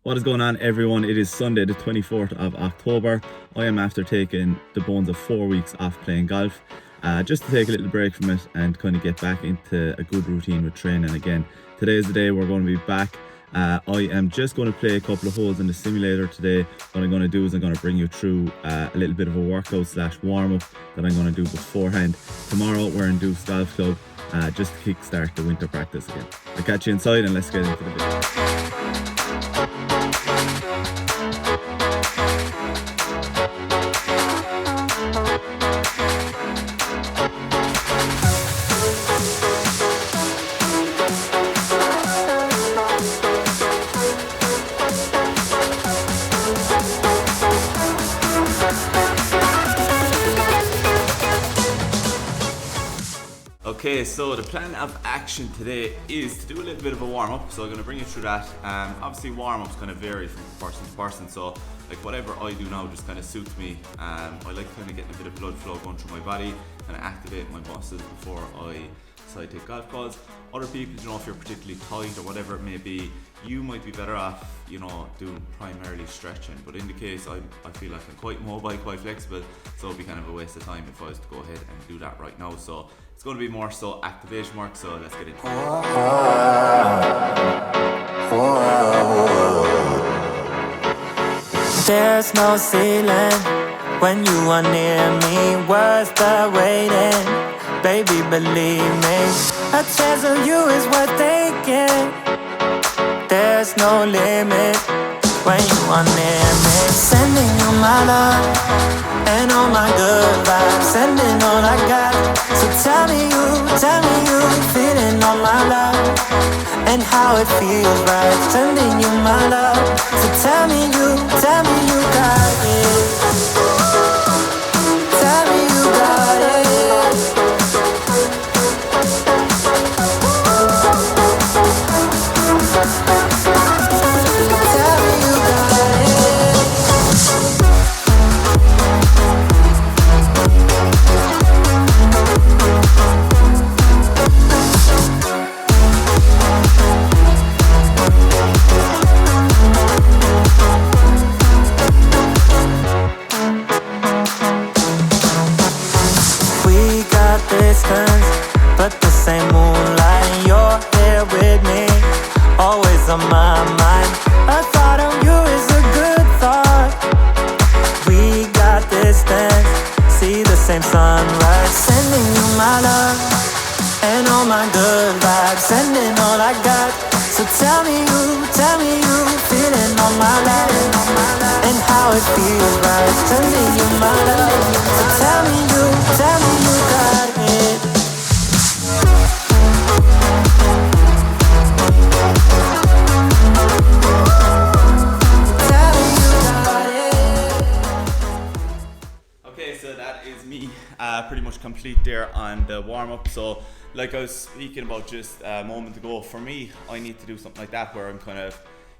What is going on, everyone? It is Sunday the 24th of October. I am after taking the bones of 4 weeks off playing golf, just to take a little break from it and kind of get back into a good routine with training again. Today is the day we're going to be back. I am just going to play a couple of holes in the simulator today. What I'm going to do is I'm going to bring you through a little bit of a workout / warm-up that I'm going to do beforehand. Tomorrow we're in Deuce Golf Club, just to kickstart the winter practice again. I'll catch you inside and let's get into the video. Okay, so the plan of action today is to do a little bit of a warm-up, so I'm going to bring you through that. Obviously warm-ups kind of vary from person to person, so like whatever I do now just kind of suits me. I like kind of getting a bit of blood flow going through my body, kind of activate my muscles before I decide to take golf calls. Other people, you know, if you're particularly tight or whatever it may be, you might be better off, you know, doing primarily stretching. But in the case, I feel like I'm quite mobile, quite flexible, so it'd be kind of a waste of time if I was to go ahead and do that right now. So it's going to be more so activation work, so let's get into it. There's no ceiling when you are near me. Worth the waiting, baby, believe me. A chance of you is worth taking. There's no limit when you are near me. Sending you my love and all my good vibes, sending all I got. So tell me you feeling all my love and how it feels right. Sending you my love. So tell me you got it. Tell me you got it. Tell me you got it. We got distance, but the same moonlight. You're here with me, always on my mind. A thought of you is a good thought. We got distance, see the same sunrise. Sending you my love and all my good vibes, sending all I got. So tell me you feeling all my life and how it feels right. Sending you my love. So tell me you got it. Tell me you got it. Okay, so that is me pretty much complete there on the warm-up. So like I was speaking about just a moment ago, for me, I need to do something like that where I'm kind of,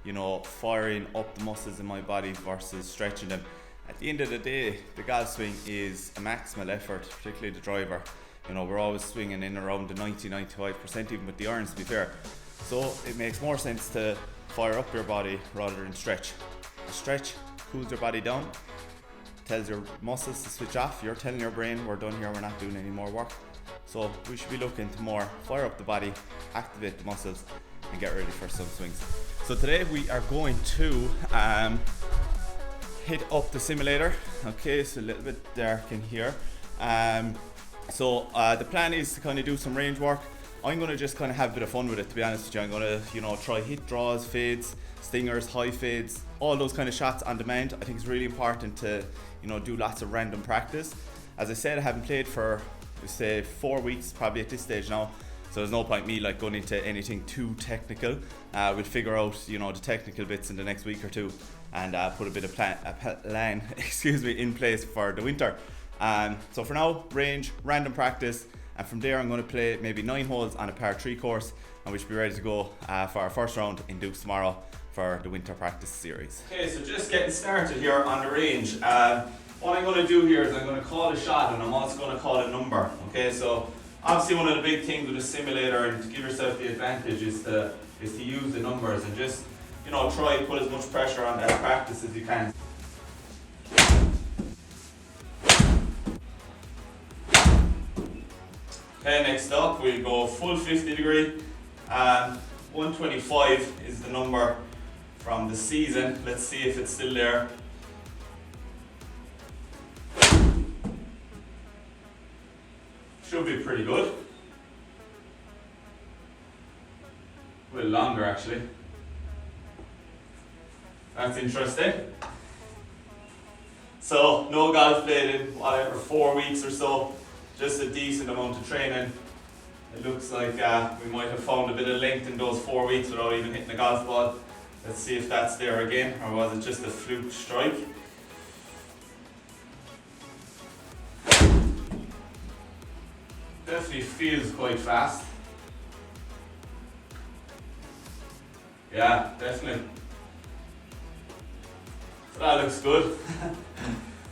you know, firing up the muscles in my body versus stretching them. At the end of the day, the golf swing is a maximal effort, particularly the driver. You know, we're always swinging in around the 90-95%, even with the irons, to be fair. So it makes more sense to fire up your body rather than stretch. A stretch cools your body down, tells your muscles to switch off. You're telling your brain, we're done here, we're not doing any more work. So we should be looking to more fire up the body, activate the muscles, and get ready for some swings. So today we are going to hit up the simulator. Okay, so a little bit dark in here. So the plan is to kind of do some range work. I'm going to just kind of have a bit of fun with it, to be honest with you. I'm going to, you know, try hit draws, fades, stingers, high fades, all those kind of shots on demand. I think it's really important to, you know, do lots of random practice. As I said, I haven't played for, say, 4 weeks probably at this stage now. So there's no point me like going into anything too technical. We'll figure out, you know, the technical bits in the next week or two and put a bit of plan in place for the winter. So for now, range, random practice, and from there I'm going to play maybe 9 holes on a par 3 course, and we should be ready to go for our first round in Dukes tomorrow for the winter practice series. Okay, so just getting started here on the range. What I'm going to do here is I'm going to call a shot and I'm also going to call a number. Okay, so obviously one of the big things with a simulator and to give yourself the advantage is to use the numbers and just, you know, try and put as much pressure on that practice as you can. Okay, next up we go full 50 degree. 125 is the number from the season. Let's see if it's still there. Should be pretty good. A bit longer actually. That's interesting. So no golf played in whatever 4 weeks or so. Just a decent amount of training. It looks like we might have found a bit of length in those 4 weeks without even hitting a golf ball. Let's see if that's there again, or was it just a fluke strike? Definitely feels quite fast. Yeah, definitely. So that looks good.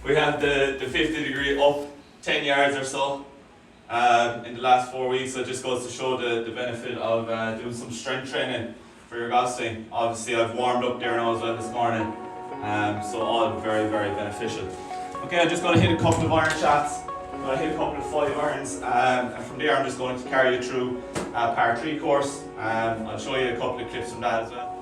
We have the 50 degree up 10 yards or so in the last 4 weeks, so it just goes to show the benefit of doing some strength training for your golf swing. Obviously I've warmed up there now as well this morning, so all very, very beneficial. Okay, I'm just going to hit a couple of iron shots. I'm going to hit a couple of 5 irons, and from there I'm just going to carry you through a par 3 course. I'll show you a couple of clips from that as well.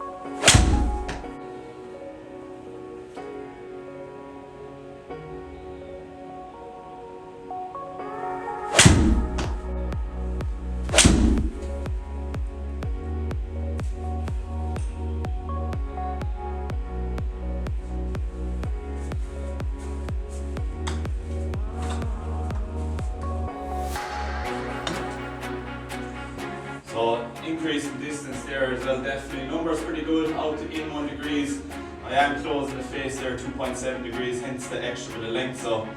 So increase in distance there as well, definitely. Numbers pretty good, out to in 1 degrees. I am closing the face there, 2.7 degrees, hence the extra bit of length. So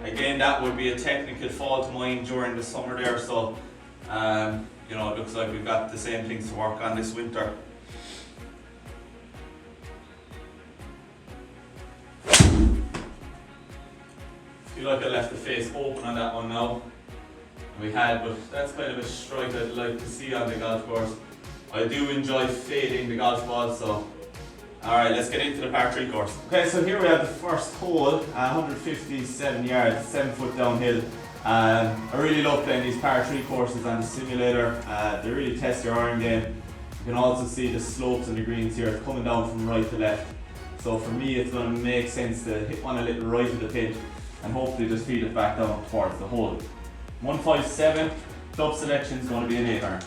again, that would be a technical fault of mine during the summer there. So you know, it looks like we've got the same things to work on this winter. Feel like I left the face open on that one now. We had, but that's kind of a strike I'd like to see on the golf course. I do enjoy fading the golf ball, so alright, let's get into the par 3 course. Okay, so here we have the first hole, 157 yards, 7 foot downhill. I really love playing these par 3 courses on the simulator. They really test your iron game. You can also see the slopes and the greens here. It's coming down from right to left. So for me, it's going to make sense to hit one a little right of the pin and hopefully just feed it back down towards the hole. 157, club selection is going to be an 8 iron.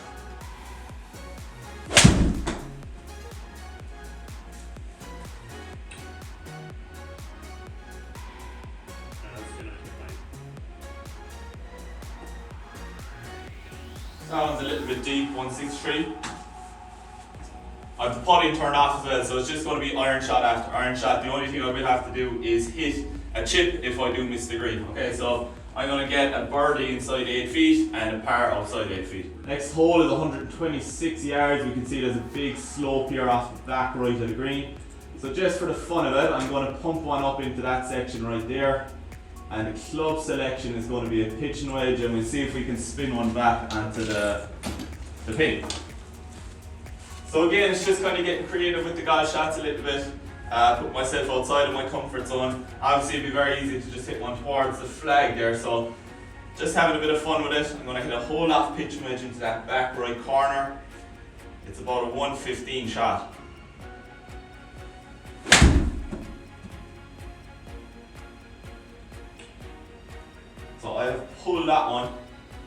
Sounds a little bit deep, 163. I have the putting turned off as well, so it's just going to be iron shot after iron shot. The only thing I will have to do is hit a chip if I do miss the green. Okay, so I'm going to get a birdie inside 8 feet and a par outside 8 feet. Next hole is 126 yards. We can see there's a big slope here off the back right of the green. So just for the fun of it, I'm going to pump one up into that section right there. And the club selection is going to be a pitch and wedge, and we'll see if we can spin one back onto the pin. So again, it's just kind of getting creative with the golf shots a little bit. Put myself outside of my comfort zone. Obviously it'd be very easy to just hit one towards the flag there, so just having a bit of fun with it. I'm going to hit a whole off pitch and wedge into that back right corner. It's about a 115 shot. So I have pulled that one,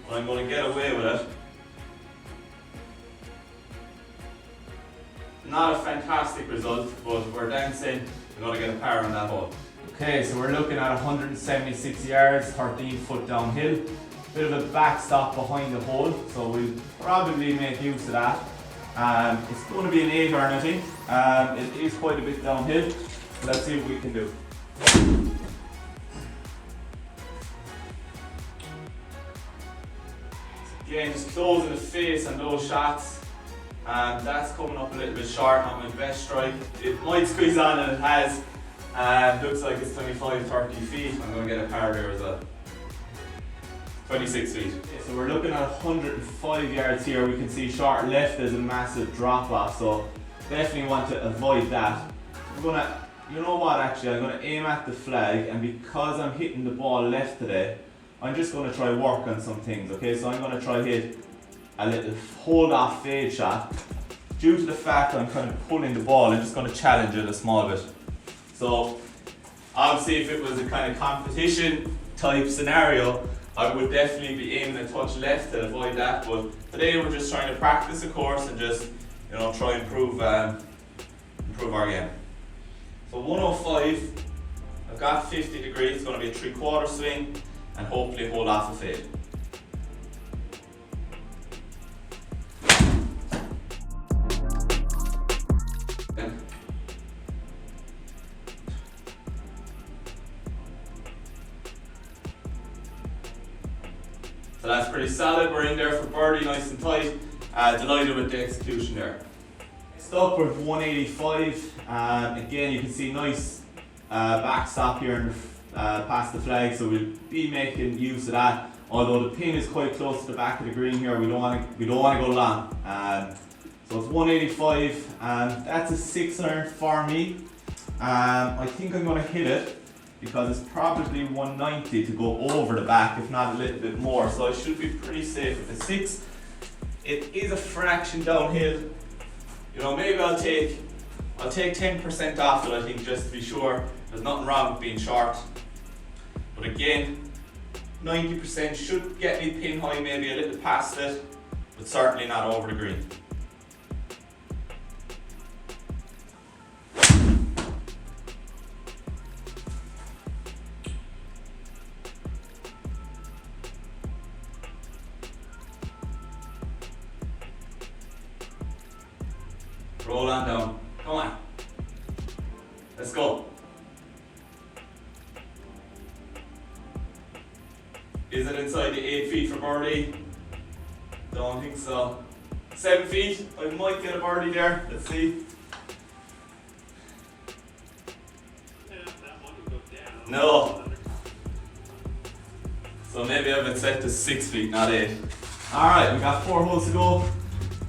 but I'm going to get away with it. Not a fantastic result, but we're dancing. We're going to get a par on that hole. Okay, so we're looking at 176 yards, 13 foot downhill. Bit of a backstop behind the hole, so we'll probably make use of that. It's going to be an 8 iron, I think. It is quite a bit downhill. So let's see what we can do. Again, just closing the face on those shots. That's coming up a little bit short, not my best strike. It might squeeze on, and it has. Looks like it's 25-30 feet. I'm going to get a par there as well. 26 feet. Okay, so we're looking at 105 yards here. We can see short left there's a massive drop off, so Definitely want to avoid that. I'm gonna, you know what, actually, I'm gonna aim at the flag, and because I'm hitting the ball left today, I'm just gonna try work on some things, okay? So I'm gonna try hit a little hold off fade shot. Due to the fact I'm kind of pulling the ball, I'm just gonna challenge it a small bit. So obviously if it was a kind of competition type scenario, I would definitely be aiming a touch left to avoid that, but today we're just trying to practice the course and just, you know, try and improve our game. So 105, I've got 50 degrees, it's going to be a 3/4 swing and hopefully hold off a fade. So that's pretty solid, we're in there for birdie, nice and tight. Delighted with the execution there. Next up we're 185, again you can see nice backstop here in past the flag, so we'll be making use of that. Although the pin is quite close to the back of the green here, we don't want to go long. So it's 185, that's a 6-iron for me. I think I'm going to hit it, because it's probably 190 to go over the back, if not a little bit more. So I should be pretty safe with the 6. It is a fraction downhill. You know, maybe I'll take 10% off it, I think, just to be sure. There's nothing wrong with being short. But again, 90% should get me pin high, maybe a little past it, but certainly not over the green. Roll on down. Come on. Let's go. Is it inside the 8 feet for birdie? Don't think so. 7 feet. I might get a birdie there. Let's see. No. So maybe I've been set to 6 feet, not 8. Alright, we got 4 holes to go.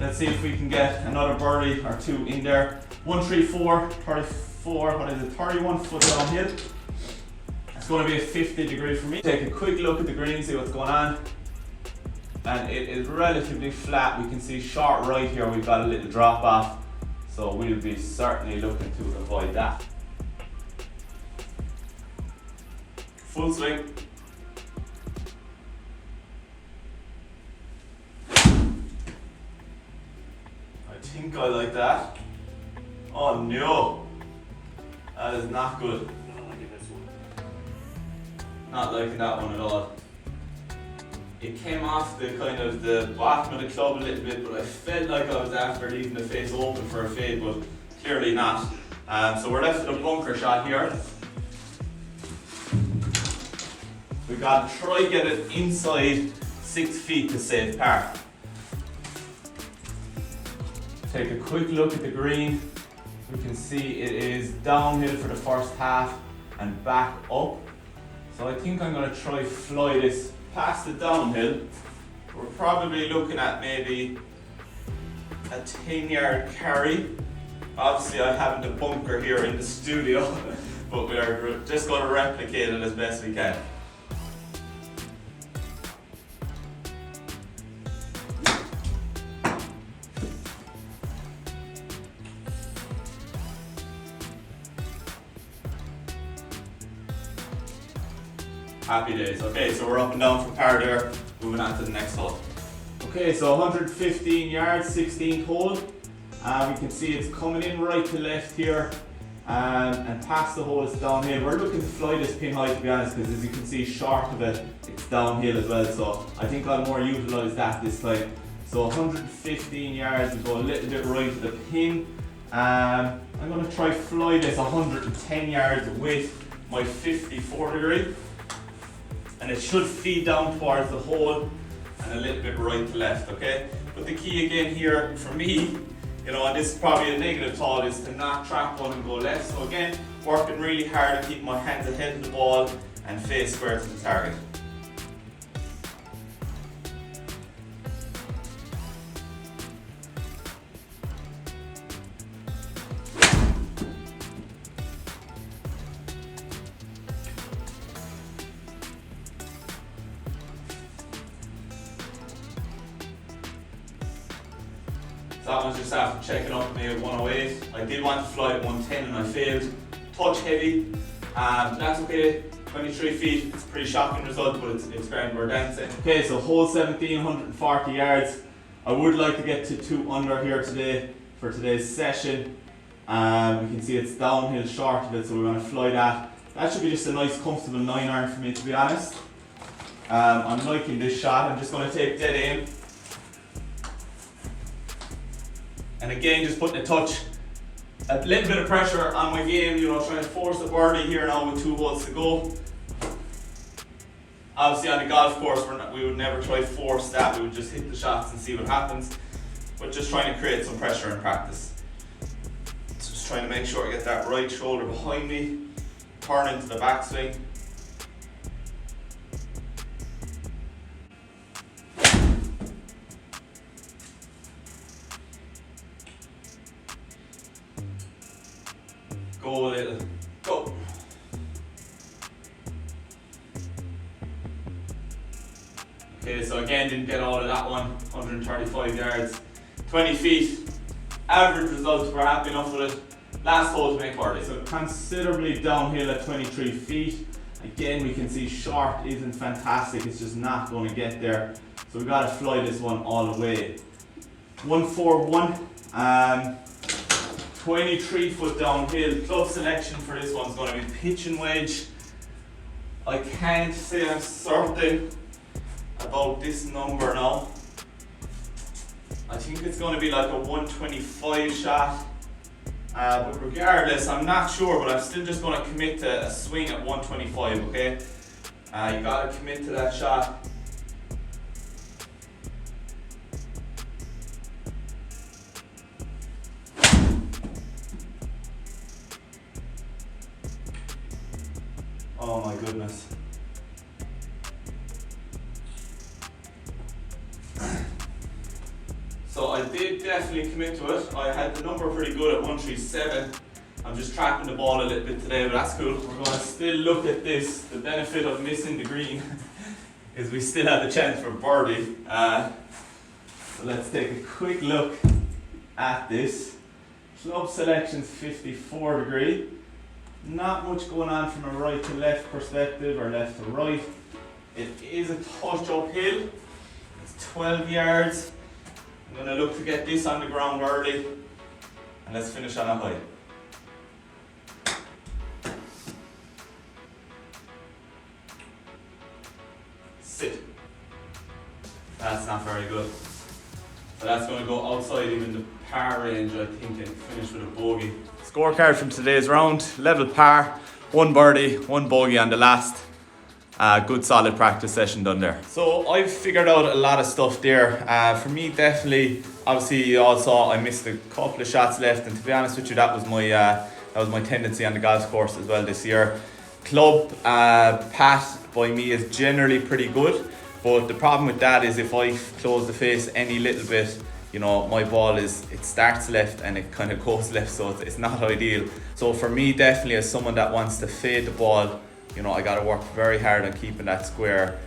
Let's see if we can get another birdie or 2 in there. 134, 34, what is it, 31 foot downhill. It's going to be a 50 degree for me. Take a quick look at the green, see what's going on. And it is relatively flat. We can see short right here, we've got a little drop off. So we'll be certainly looking to avoid that. Full swing. I think I like that. Oh no, that is not good. Not liking that one at all. It came off the kind of the bottom of the club a little bit, but I felt like I was after leaving the face open for a fade, but clearly not. So we're left with a bunker shot here. We've got to try get it inside 6 feet to save par. Take a quick look at the green. We can see it is downhill for the first half and back up. So I think I'm going to try fly this past the downhill. We're probably looking at maybe a 10-yard carry. Obviously I haven't a bunker here in the studio, but we're just going to replicate it as best we can. Happy days. Okay, so we're up and down from par there, moving on to the next hole. Okay, so 115 yards, 16th hole. We can see it's coming in right to left here, and past the hole it's downhill. We're looking to fly this pin high, to be honest, because as you can see short of it, it's downhill as well, so I think I'll more utilise that this time. So 115 yards, we go a little bit right to the pin. I'm going to try fly this 110 yards with my 54 degree. And it should feed down towards the hole and a little bit right to left, okay? But the key again here for me, you know, and this is probably a negative thought, is to not track one and go left. So again, working really hard to keep my hands ahead of the ball and face square to the target. So that one's just after checking up me at 108. I did want to fly at 110 and I failed. Touch heavy, that's okay. 23 feet, it's a pretty shocking result, but it's grand, we're dancing. Okay, so hole 17, 140 yards. I would like to get to 2 under here today for today's session. You can see it's downhill short of it, so we're going to fly that. That should be just a nice comfortable 9 iron for me, to be honest. I'm liking this shot. I'm just going to take dead aim. And again, just putting a touch, a little bit of pressure on my game, you know, trying to force a birdie here now with 2 holes to go. Obviously on the golf course, we would never try to force that. We would just hit the shots and see what happens. But just trying to create some pressure in practice. Just trying to make sure I get that right shoulder behind me, turn into the backswing. Go a little, go. Okay, so again, didn't get all of that one, 135 yards, 20 feet. Average results, we're happy enough with it. Last hole to make birdie. So considerably downhill at 23 feet. Again, we can see short isn't fantastic, it's just not going to get there. So we've got to fly this one all the way. 141. 23 foot downhill. Club selection for this one's going to be pitch and wedge. I can't say I'm certain about this number now. I think it's going to be like a 125 shot. But regardless, I'm not sure, but I'm still just going to commit to a swing at 125, okay? You got to commit to that shot. Oh my goodness. So I did definitely commit to it. I had the number pretty good at 137. I'm just tracking the ball a little bit today, but that's cool. We're going to still look at this. The benefit of missing the green is we still have a chance for birdie. So let's take a quick look at this. Club selection's 54 degree. Not much going on from a right to left perspective or left to right. It is a touch uphill. It's 12 yards. I'm going to look to get this on the ground early. And let's finish on a high. Sit. That's not very good. So that's going to go outside even the par range, I think, and finish with a bogey. Scorecard from today's round, level par, 1 birdie, 1 bogey on the last. Good solid practice session done there. So I've figured out a lot of stuff there. For me, definitely, obviously you all saw I missed a couple of shots left, and to be honest with you, that was my tendency on the golf course as well this year. Club pat by me is generally pretty good, but the problem with that is if I close the face any little bit, you know, my ball it starts left and it kind of goes left, so it's not ideal. So for me, definitely as someone that wants to fade the ball, you know, I got to work very hard on keeping that square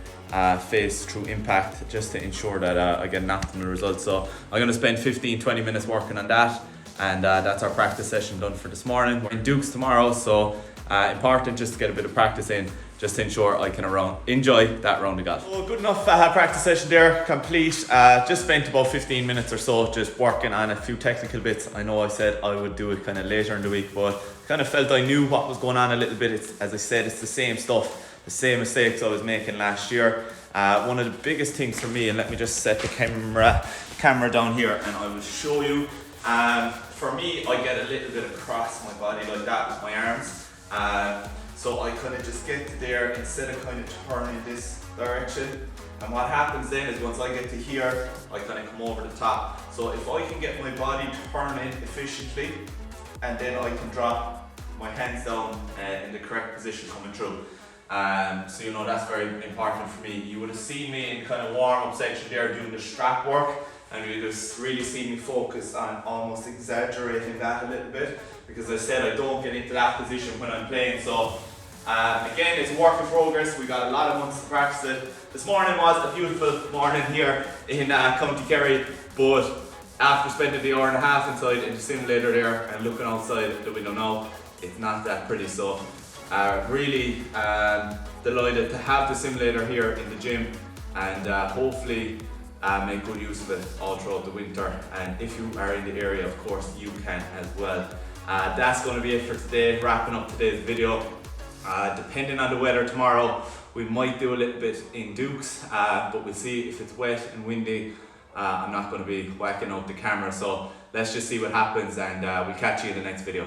face through impact, just to ensure that I get an optimal result. So I'm going to spend 15-20 minutes working on that, and that's our practice session done for this morning. We're in Dukes tomorrow, so important just to get a bit of practice in, just to ensure I can enjoy that round of golf. So good enough practice session there, complete. Just spent about 15 minutes or so just working on a few technical bits. I know I said I would do it kind of later in the week, but kind of felt I knew what was going on a little bit. As I said, it's the same stuff, the same mistakes I was making last year. One of the biggest things for me, and let me just set the camera down here and I will show you. For me, I get a little bit across my body like that with my arms. So I kind of just get to there instead of kind of turning this direction. And what happens then is once I get to here, I kind of come over the top. So if I can get my body turning efficiently, and then I can drop my hands down in the correct position coming through. So you know, that's very important for me. You would have seen me in kind of warm-up section there doing the strap work, and you would have really seen me focus on almost exaggerating that a little bit, because as I said, I don't get into that position when I'm playing. So again, it's a work in progress. We got a lot of months to practice it. This morning was a beautiful morning here in County Kerry, but after spending the hour and a half inside in the simulator there and looking outside the window now, it's not that pretty. So really delighted to have the simulator here in the gym, and hopefully make good use of it all throughout the winter. And if you are in the area, of course, you can as well. That's going to be it for today, wrapping up today's video. Depending on the weather tomorrow, we might do a little bit in Dukes, but we'll see. If it's wet and windy, I'm not going to be whacking out the camera, so let's just see what happens, and we'll catch you in the next video.